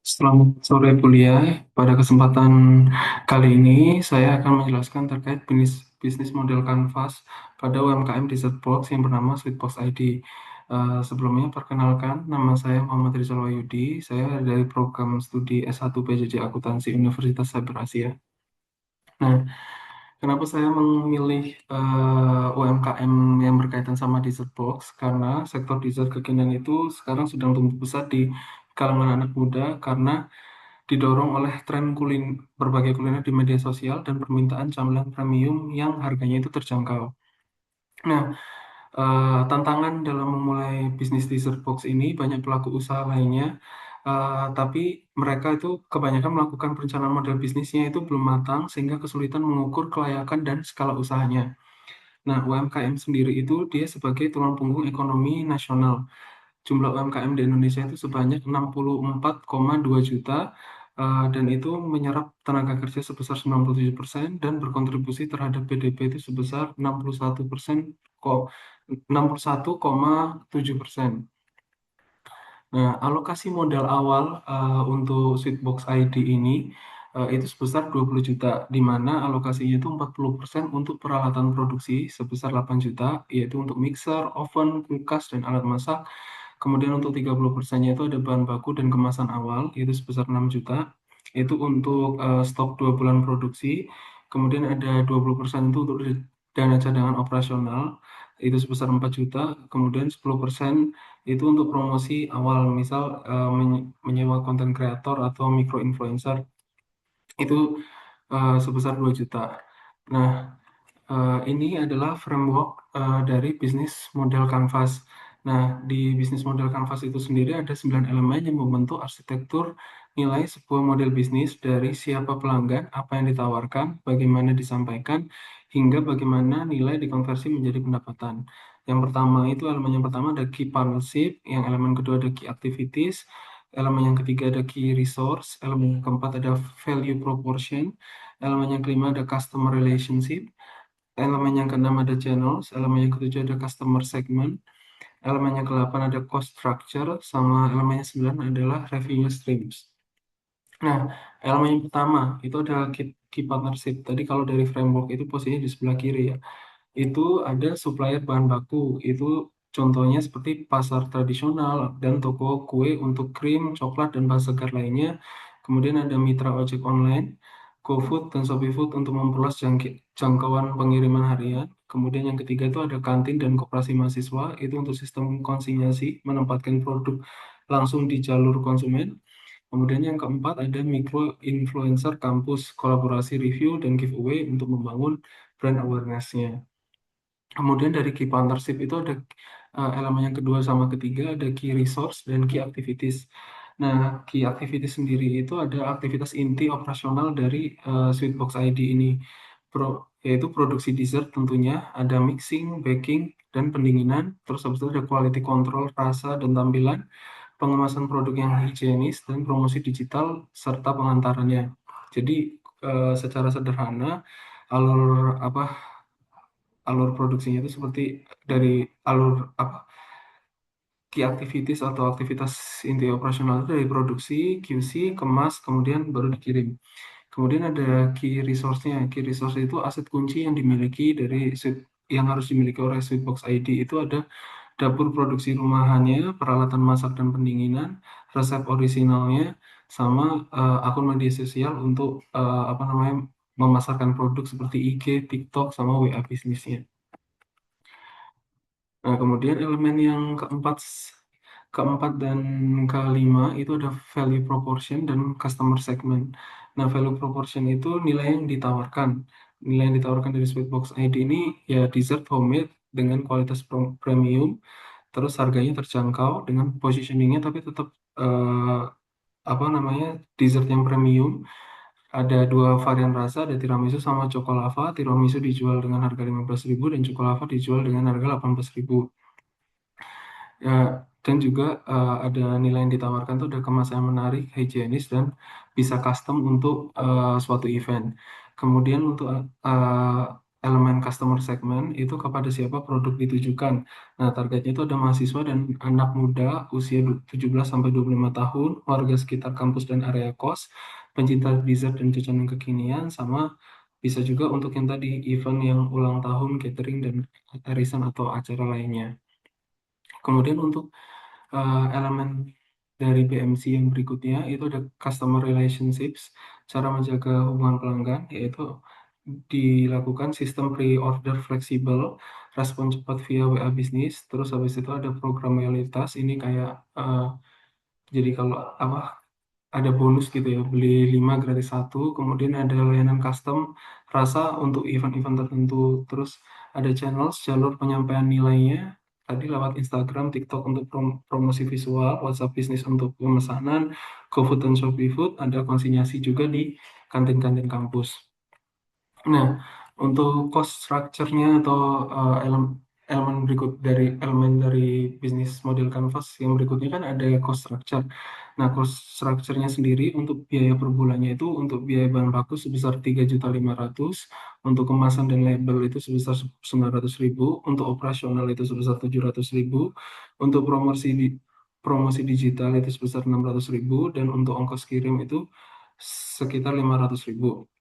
Selamat sore kuliah. Pada kesempatan kali ini, saya akan menjelaskan terkait bisnis model Canvas pada UMKM di Zbox yang bernama Sweetbox ID. Sebelumnya, perkenalkan, nama saya Muhammad Rizal Wahyudi. Saya dari program studi S1 PJJ Akuntansi Universitas Saber Asia. Nah, kenapa saya memilih UMKM yang berkaitan sama dessert box? Karena sektor dessert kekinian itu sekarang sedang tumbuh pesat di kalangan anak muda karena didorong oleh tren berbagai kuliner di media sosial dan permintaan camilan premium yang harganya itu terjangkau. Nah, tantangan dalam memulai bisnis dessert box ini banyak pelaku usaha lainnya, tapi mereka itu kebanyakan melakukan perencanaan model bisnisnya itu belum matang sehingga kesulitan mengukur kelayakan dan skala usahanya. Nah, UMKM sendiri itu dia sebagai tulang punggung ekonomi nasional. Jumlah UMKM di Indonesia itu sebanyak 64,2 juta dan itu menyerap tenaga kerja sebesar 97% dan berkontribusi terhadap PDB itu sebesar 61%, kok 61,7%. Nah, alokasi modal awal untuk Sweetbox ID ini itu sebesar 20 juta, di mana alokasinya itu 40% untuk peralatan produksi sebesar 8 juta, yaitu untuk mixer, oven, kulkas, dan alat masak. Kemudian untuk 30%-nya itu ada bahan baku dan kemasan awal, itu sebesar 6 juta. Itu untuk stok 2 bulan produksi. Kemudian ada 20% itu untuk dana cadangan operasional, itu sebesar 4 juta. Kemudian 10% itu untuk promosi awal, misal menyewa konten kreator atau micro influencer, itu sebesar 2 juta. Nah, ini adalah framework dari bisnis model Canvas. Nah, di bisnis model Canvas itu sendiri ada 9 elemen yang membentuk arsitektur nilai sebuah model bisnis dari siapa pelanggan, apa yang ditawarkan, bagaimana disampaikan, hingga bagaimana nilai dikonversi menjadi pendapatan. Yang pertama itu elemen yang pertama ada key partnership, yang elemen kedua ada key activities, elemen yang ketiga ada key resource, elemen yang keempat ada value proportion, elemen yang kelima ada customer relationship, elemen yang keenam ada channels, elemen yang ketujuh ada customer segment, elemen yang ke-8 ada cost structure, sama elemen yang 9 adalah revenue streams. Nah, elemen yang pertama itu ada key partnership. Tadi kalau dari framework itu posisinya di sebelah kiri ya. Itu ada supplier bahan baku. Itu contohnya seperti pasar tradisional dan toko kue untuk krim, coklat, dan bahan segar lainnya. Kemudian ada mitra ojek online, GoFood dan ShopeeFood untuk memperluas jangkauan pengiriman harian. Kemudian yang ketiga itu ada kantin dan koperasi mahasiswa, itu untuk sistem konsinyasi, menempatkan produk langsung di jalur konsumen. Kemudian yang keempat ada micro influencer kampus, kolaborasi review dan giveaway untuk membangun brand awareness-nya. Kemudian dari key partnership itu ada elemen yang kedua sama ketiga, ada key resource dan key activities. Nah, key activities sendiri itu ada aktivitas inti operasional dari Sweetbox ID ini, yaitu produksi dessert tentunya, ada mixing, baking, dan pendinginan, terus habis itu ada quality control, rasa, dan tampilan, pengemasan produk yang higienis, dan promosi digital, serta pengantarannya. Jadi, secara sederhana, alur apa alur produksinya itu seperti dari alur apa key activities atau aktivitas inti operasional itu dari produksi, QC, kemas, kemudian baru dikirim. Kemudian ada key resource-nya. Key resource itu aset kunci yang dimiliki yang harus dimiliki oleh Sweetbox ID itu ada dapur produksi rumahannya, peralatan masak dan pendinginan, resep orisinalnya, sama akun media sosial untuk apa namanya memasarkan produk seperti IG, TikTok, sama WA bisnisnya. Nah, kemudian elemen yang keempat dan kelima itu ada value proportion dan customer segment. Nah, value proportion itu nilai yang ditawarkan. Nilai yang ditawarkan dari Sweetbox ID ini ya dessert homemade dengan kualitas premium, terus harganya terjangkau dengan positioningnya tapi tetap eh, apa namanya dessert yang premium. Ada dua varian rasa, ada tiramisu sama cokolava. Tiramisu dijual dengan harga 15.000 dan cokolava dijual dengan harga 18.000. Ya, dan juga ada nilai yang ditawarkan tuh ada kemasan yang menarik, higienis dan bisa custom untuk suatu event. Kemudian untuk elemen customer segment itu kepada siapa produk ditujukan. Nah, targetnya itu ada mahasiswa dan anak muda usia 17 sampai 25 tahun, warga sekitar kampus dan area kos, pencinta dessert dan jajanan kekinian, sama bisa juga untuk yang tadi event yang ulang tahun, catering dan arisan atau acara lainnya. Kemudian untuk elemen dari BMC yang berikutnya itu ada customer relationships, cara menjaga hubungan pelanggan, yaitu dilakukan sistem pre-order fleksibel, respon cepat via WA bisnis, terus habis itu ada program loyalitas, ini kayak jadi kalau apa ada bonus gitu ya, beli 5 gratis satu, kemudian ada layanan custom rasa untuk event-event tertentu, terus ada channel jalur penyampaian nilainya, tadi lewat Instagram, TikTok untuk promosi visual, WhatsApp bisnis untuk pemesanan, GoFood dan Shopee Food, ada konsinyasi juga di kantin-kantin kampus. Nah, untuk cost structure-nya atau elemen berikut dari elemen dari bisnis model Canvas yang berikutnya kan ada cost structure. Nah, cost structure-nya sendiri untuk biaya per bulannya itu untuk biaya bahan baku sebesar 3.500.000, untuk kemasan dan label itu sebesar 900.000, untuk operasional itu sebesar 700.000, untuk promosi digital itu sebesar 600.000, dan untuk ongkos kirim itu sekitar 500.000.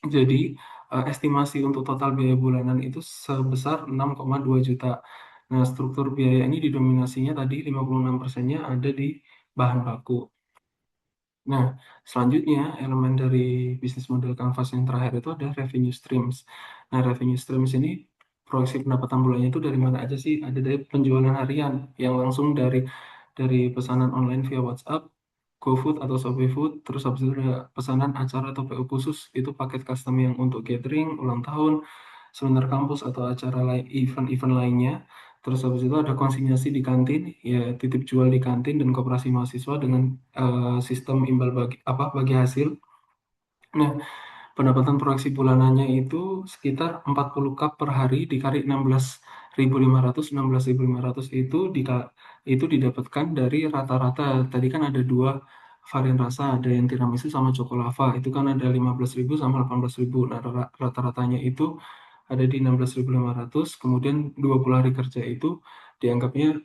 Jadi, estimasi untuk total biaya bulanan itu sebesar 6,2 juta. Nah, struktur biaya ini didominasinya tadi 56%-nya ada di bahan baku. Nah, selanjutnya elemen dari bisnis model Canvas yang terakhir itu ada revenue streams. Nah, revenue streams ini proyeksi pendapatan bulannya itu dari mana aja sih? Ada dari penjualan harian yang langsung dari pesanan online via WhatsApp, GoFood atau Shopee Food, terus habis itu ada pesanan acara atau PO khusus, itu paket custom yang untuk catering, ulang tahun, seminar kampus atau acara lain, event-event lainnya. Terus habis itu ada konsinyasi di kantin, ya titip jual di kantin dan koperasi mahasiswa dengan sistem imbal bagi hasil. Nah, pendapatan proyeksi bulanannya itu sekitar 40 cup per hari dikali 16.500. 16.500 itu didapatkan dari rata-rata. Tadi kan ada dua varian rasa, ada yang tiramisu sama chocolava. Itu kan ada 15.000 sama 18.000. Nah, rata-ratanya itu ada di 16.500. Kemudian 20 hari kerja itu dianggapnya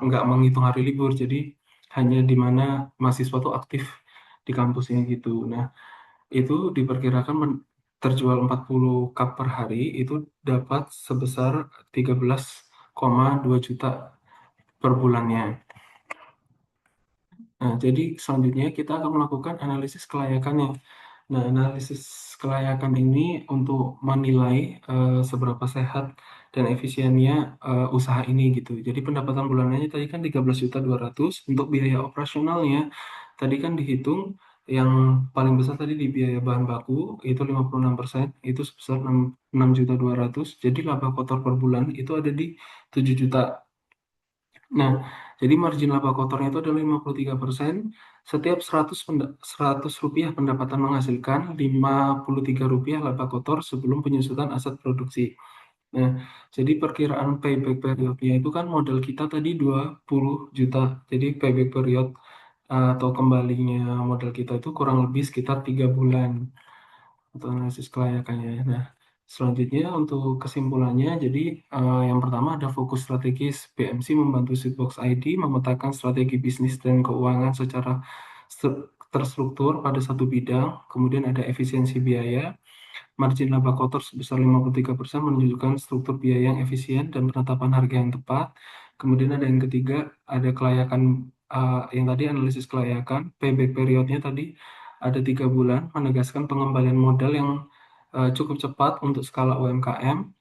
nggak menghitung hari libur. Jadi hanya di mana mahasiswa tuh aktif di kampusnya gitu. Nah, itu diperkirakan terjual 40 cup per hari itu dapat sebesar 13,2 juta per bulannya. Nah, jadi selanjutnya kita akan melakukan analisis kelayakannya. Nah, analisis kelayakan ini untuk menilai seberapa sehat dan efisiennya usaha ini gitu. Jadi pendapatan bulanannya tadi kan 13.200.000, untuk biaya operasionalnya tadi kan dihitung yang paling besar tadi di biaya bahan baku itu 56%, itu sebesar 6.200.000. Jadi laba kotor per bulan itu ada di 7 juta. Nah, jadi margin laba kotornya itu adalah 53%. Setiap 100 rupiah pendapatan menghasilkan 53 rupiah laba kotor sebelum penyusutan aset produksi. Nah, jadi perkiraan payback periodnya itu kan modal kita tadi 20 juta. Jadi payback period atau kembalinya modal kita itu kurang lebih sekitar 3 bulan untuk analisis kelayakannya. Nah, selanjutnya untuk kesimpulannya, jadi yang pertama ada fokus strategis. BMC membantu Sweetbox ID memetakan strategi bisnis dan keuangan secara terstruktur pada satu bidang. Kemudian ada efisiensi biaya, margin laba kotor sebesar 53% menunjukkan struktur biaya yang efisien dan penetapan harga yang tepat. Kemudian ada yang ketiga, ada kelayakan, yang tadi analisis kelayakan, payback periodnya tadi ada 3 bulan, menegaskan pengembalian modal yang cukup cepat untuk skala UMKM.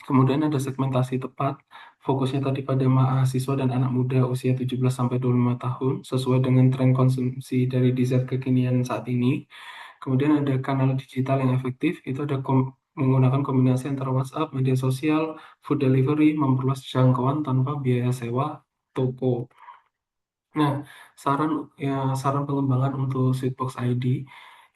Kemudian ada segmentasi tepat, fokusnya tadi pada mahasiswa dan anak muda usia 17 sampai 25 tahun, sesuai dengan tren konsumsi dari dessert kekinian saat ini. Kemudian ada kanal digital yang efektif, itu ada menggunakan kombinasi antara WhatsApp, media sosial, food delivery, memperluas jangkauan tanpa biaya sewa toko. Nah, saran pengembangan untuk Sweetbox ID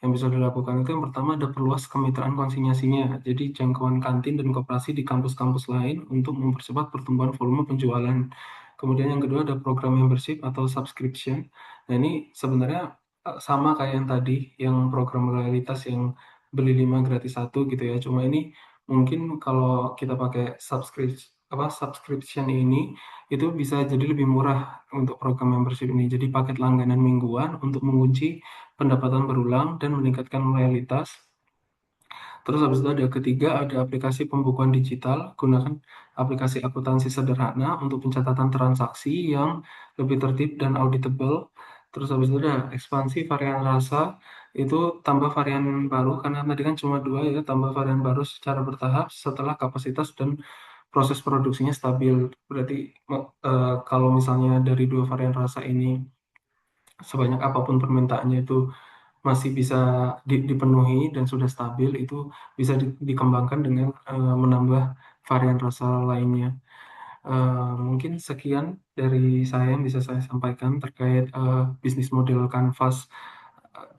yang bisa dilakukan itu yang pertama ada perluas kemitraan konsinyasinya. Jadi jangkauan kantin dan koperasi di kampus-kampus lain untuk mempercepat pertumbuhan volume penjualan. Kemudian yang kedua ada program membership atau subscription. Nah, ini sebenarnya sama kayak yang tadi, yang program loyalitas yang beli 5 gratis satu gitu ya. Cuma ini mungkin kalau kita pakai subscription ini itu bisa jadi lebih murah untuk program membership ini. Jadi paket langganan mingguan untuk mengunci pendapatan berulang dan meningkatkan loyalitas. Terus habis itu ada ketiga, ada aplikasi pembukuan digital. Gunakan aplikasi akuntansi sederhana untuk pencatatan transaksi yang lebih tertib dan auditable. Terus habis itu ada ekspansi varian rasa, itu tambah varian baru, karena tadi kan cuma dua ya, tambah varian baru secara bertahap setelah kapasitas dan proses produksinya stabil. Berarti kalau misalnya dari dua varian rasa ini sebanyak apapun permintaannya itu masih bisa dipenuhi dan sudah stabil, itu bisa dikembangkan dengan menambah varian rasa lainnya. Mungkin sekian dari saya yang bisa saya sampaikan terkait bisnis model Canvas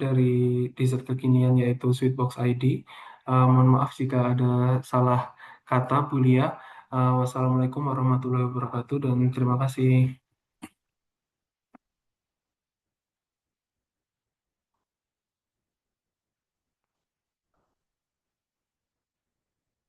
dari dessert kekinian yaitu Sweetbox ID. Mohon maaf jika ada salah kata, Bu Lia. Wassalamualaikum warahmatullahi wabarakatuh dan terima kasih.